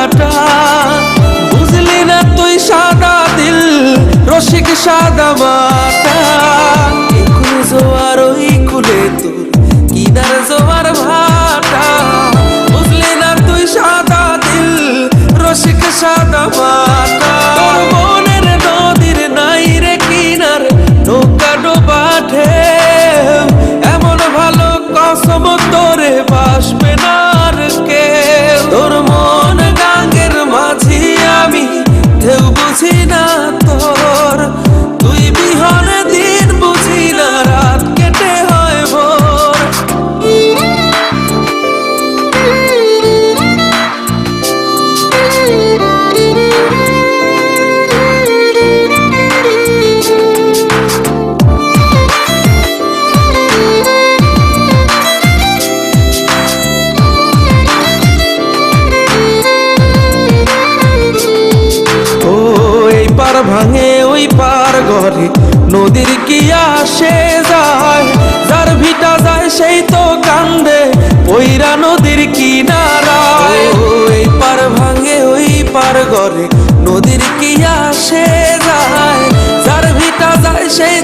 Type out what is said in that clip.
ভাটা। বুঝলি না তুই সাদা দিল রসিক সাদা মাটা। একুল জোয়ার ওই কুলে তোর কিনার জোয়ার ভাটা। বুঝলি না তুই সাদা দিল রসিক সাদা মাটা। তোর মনের নদীর নাই রে কিনার নৌকা ডোবা ঢেউ। এমন ভালো কসম তোরে বাসবে না আর কেউ। তোর মন গাঙ্গের মাঝি আমি ঢেউ বুঝি না তোর। তুই বিহনে দিন বুঝি না রাত কেটে হয় ভোর। ভাঙে ওই পার ঘরে নদীর কি আসে যায়। যার ভিটা যায় সেই তো কান্দে পইরা নদীর কিনারায়। ওই পার ভাঙে ওই পার ঘরে নদীর কি আসে যায়। যার ভিটা যায় সেই